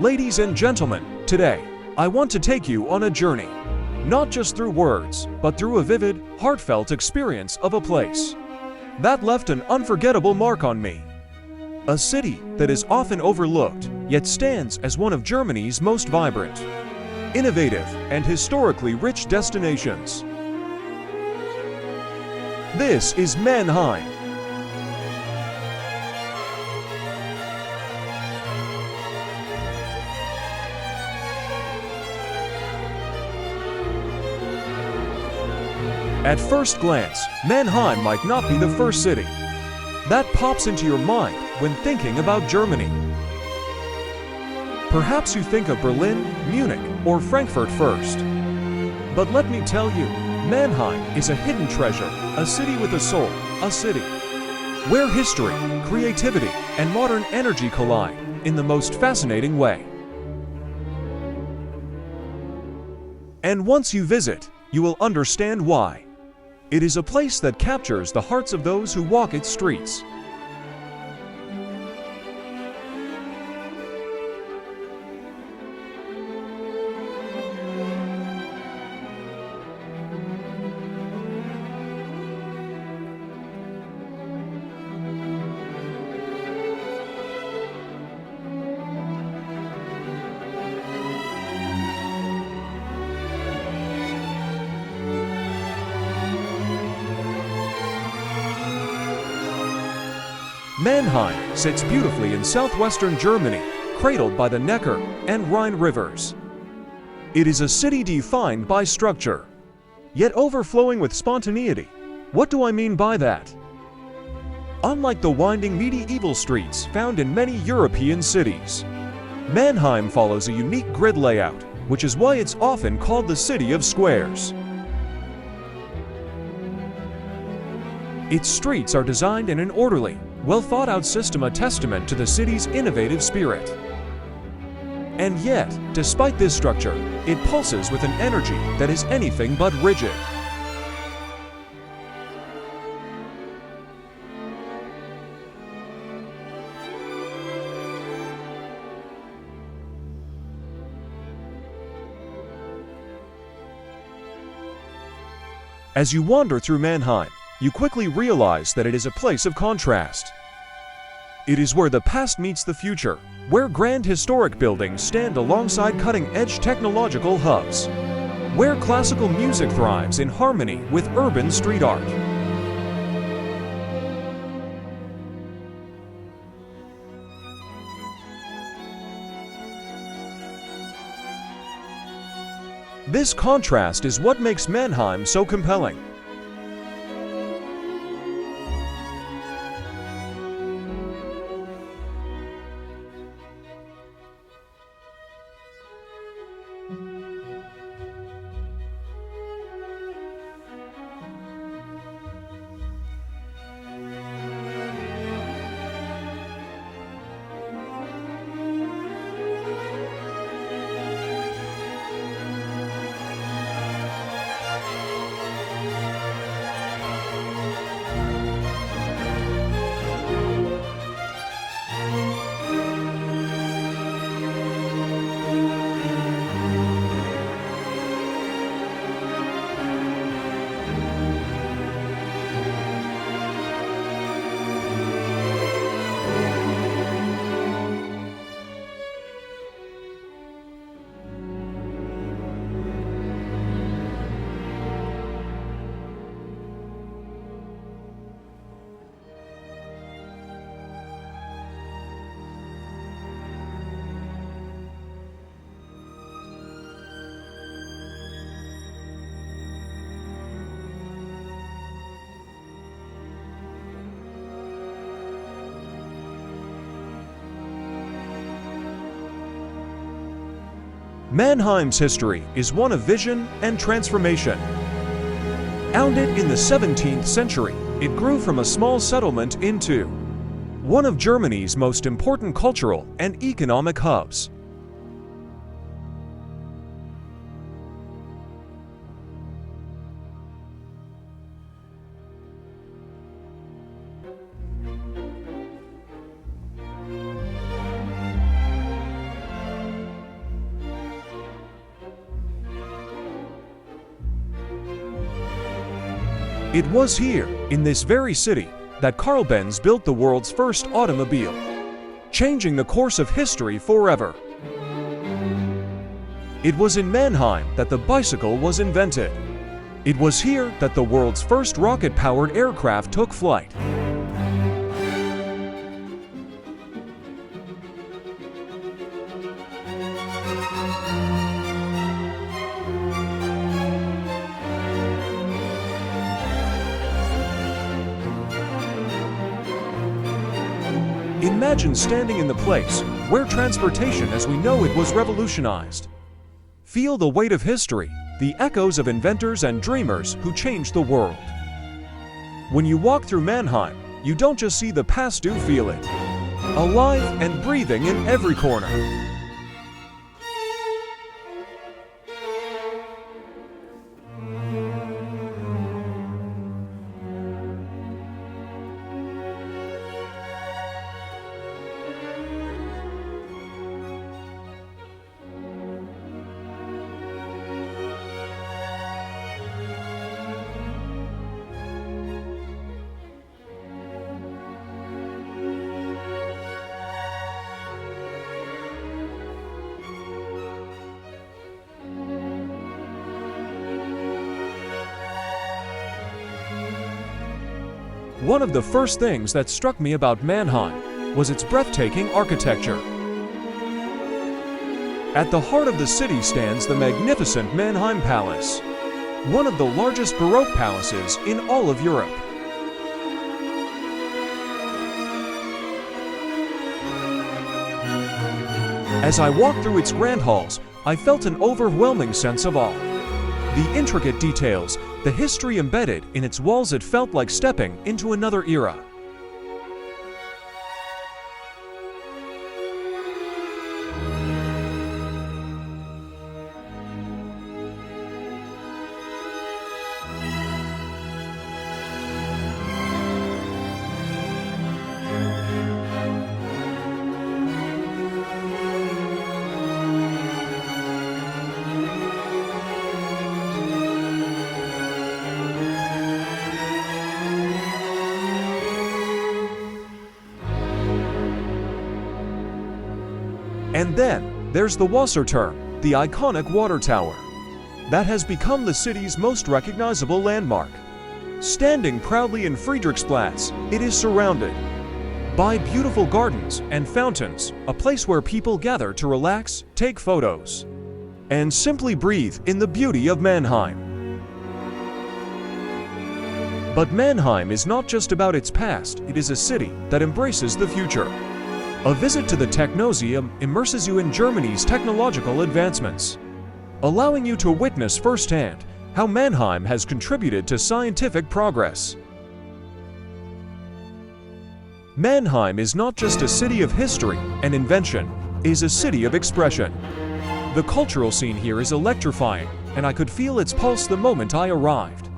Ladies and gentlemen, today, I want to take you on a journey. Not just through words, but through a vivid, heartfelt experience of a place that left an unforgettable mark on me. A city that is often overlooked, yet stands as one of Germany's most vibrant, innovative, and historically rich destinations. This is Mannheim. At first glance, Mannheim might not be the first city that pops into your mind when thinking about Germany. Perhaps you think of Berlin, Munich, or Frankfurt first. But let me tell you, Mannheim is a hidden treasure, a city with a soul, a city where history, creativity, and modern energy collide in the most fascinating way. And once you visit, you will understand why. It is a place that captures the hearts of those who walk its streets. Mannheim sits beautifully in southwestern Germany, cradled by the Neckar and Rhine rivers. It is a city defined by structure, yet overflowing with spontaneity. What do I mean by that? Unlike the winding medieval streets found in many European cities, Mannheim follows a unique grid layout, which is why it's often called the City of Squares. Its streets are designed in an orderly, well-thought-out system, a testament to the city's innovative spirit. And yet, despite this structure, it pulses with an energy that is anything but rigid. As you wander through Mannheim, you quickly realize that it is a place of contrast. It is where the past meets the future, where grand historic buildings stand alongside cutting-edge technological hubs, where classical music thrives in harmony with urban street art. This contrast is what makes Mannheim so compelling. Mannheim's history is one of vision and transformation. Founded in the 17th century, it grew from a small settlement into one of Germany's most important cultural and economic hubs. It was here, in this very city, that Carl Benz built the world's first automobile, changing the course of history forever. It was in Mannheim that the bicycle was invented. It was here that the world's first rocket-powered aircraft took flight. Imagine standing in the place where transportation as we know it was revolutionized. Feel the weight of history, the echoes of inventors and dreamers who changed the world. When you walk through Mannheim, you don't just see the past, you feel it. Alive and breathing in every corner. One of the first things that struck me about Mannheim was its breathtaking architecture. At the heart of the city stands the magnificent Mannheim Palace, one of the largest Baroque palaces in all of Europe. As I walked through its grand halls, I felt an overwhelming sense of awe. The intricate details, the history embedded in its walls, it felt like stepping into another era. And then, there's the Wasserturm, the iconic water tower. That has become the city's most recognizable landmark. Standing proudly in Friedrichsplatz, it is surrounded by beautiful gardens and fountains, a place where people gather to relax, take photos, and simply breathe in the beauty of Mannheim. But Mannheim is not just about its past, it is a city that embraces the future. A visit to the Technomuseum immerses you in Germany's technological advancements, allowing you to witness firsthand how Mannheim has contributed to scientific progress. Mannheim is not just a city of history and invention, it is a city of expression. The cultural scene here is electrifying, and I could feel its pulse the moment I arrived.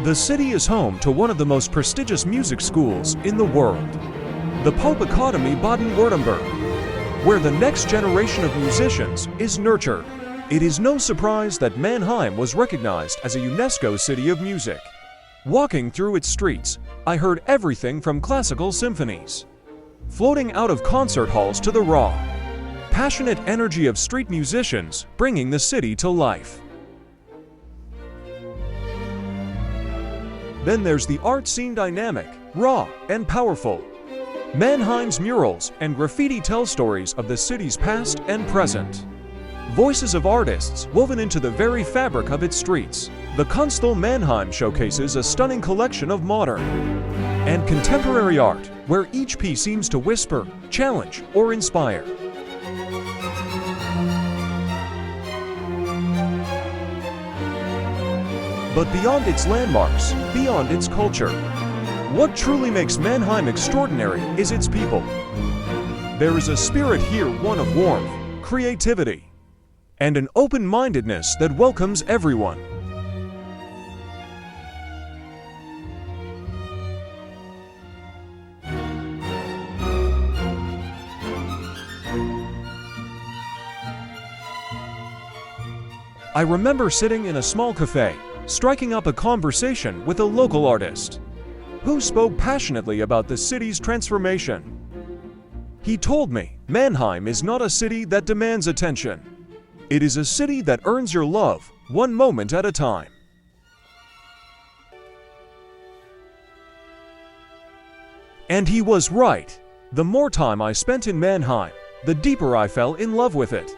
The city is home to one of the most prestigious music schools in the world, the Popakademie Baden-Württemberg, where the next generation of musicians is nurtured. It is no surprise that Mannheim was recognized as a UNESCO City of Music. Walking through its streets, I heard everything from classical symphonies floating out of concert halls to the raw, passionate energy of street musicians bringing the city to life. Then there's the art scene, dynamic, raw, and powerful. Mannheim's murals and graffiti tell stories of the city's past and present. Voices of artists woven into the very fabric of its streets. The Kunsthal Mannheim showcases a stunning collection of modern and contemporary art, where each piece seems to whisper, challenge, or inspire. But beyond its landmarks, beyond its culture, what truly makes Mannheim extraordinary is its people. There is a spirit here, one of warmth, creativity, and an open-mindedness that welcomes everyone. I remember sitting in a small cafe, striking up a conversation with a local artist who spoke passionately about the city's transformation. He told me Mannheim is not a city that demands attention. It is a city that earns your love one moment at a time. And he was right. The more time I spent in Mannheim, the deeper I fell in love with it.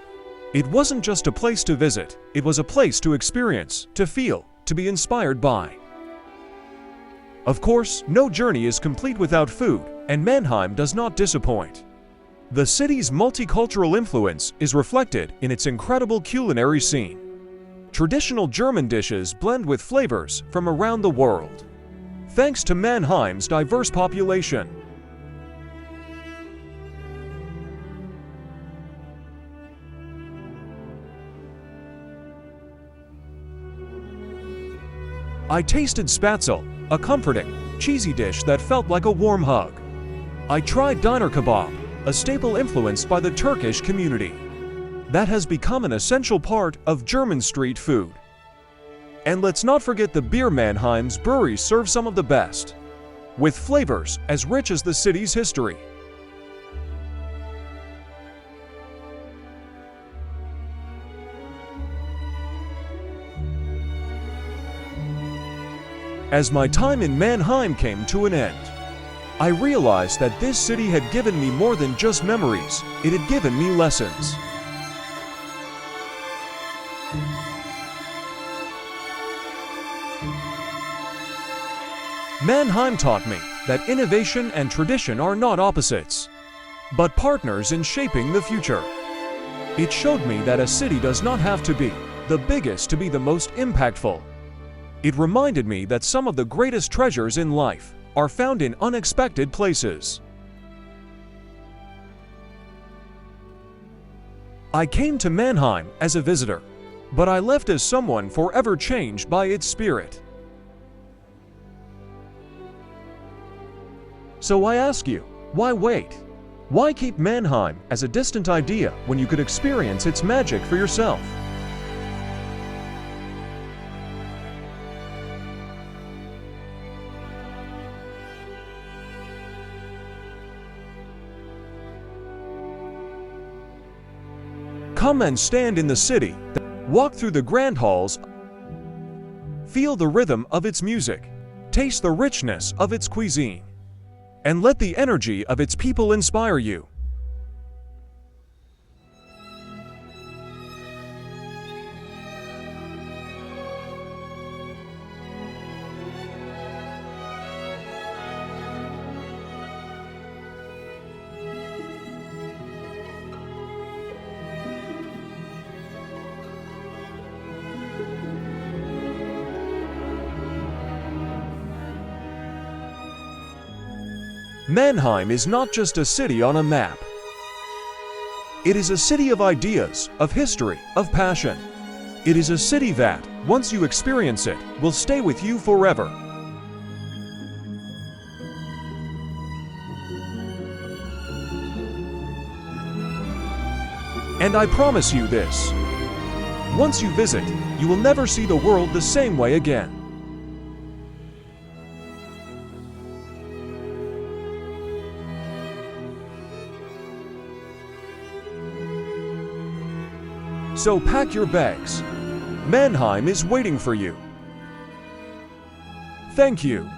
It wasn't just a place to visit, it was a place to experience, to feel, to be inspired by. Of course, no journey is complete without food, and Mannheim does not disappoint. The city's multicultural influence is reflected in its incredible culinary scene. Traditional German dishes blend with flavors from around the world, thanks to Mannheim's diverse population. I tasted Spätzle, a comforting, cheesy dish that felt like a warm hug. I tried Döner kebab, a staple influenced by the Turkish community that has become an essential part of German street food. And let's not forget the beer. Mannheim's breweries serve some of the best, with flavors as rich as the city's history. As my time in Mannheim came to an end, I realized that this city had given me more than just memories, it had given me lessons. Mannheim taught me that innovation and tradition are not opposites, but partners in shaping the future. It showed me that a city does not have to be the biggest to be the most impactful. It reminded me that some of the greatest treasures in life are found in unexpected places. I came to Mannheim as a visitor, but I left as someone forever changed by its spirit. So I ask you, why wait? Why keep Mannheim as a distant idea when you could experience its magic for yourself? Come and stand in the city, walk through the grand halls, feel the rhythm of its music, taste the richness of its cuisine, and let the energy of its people inspire you. Mannheim is not just a city on a map. It is a city of ideas, of history, of passion. It is a city that, once you experience it, will stay with you forever. And I promise you this: once you visit, you will never see the world the same way again. So pack your bags. Mannheim is waiting for you. Thank you.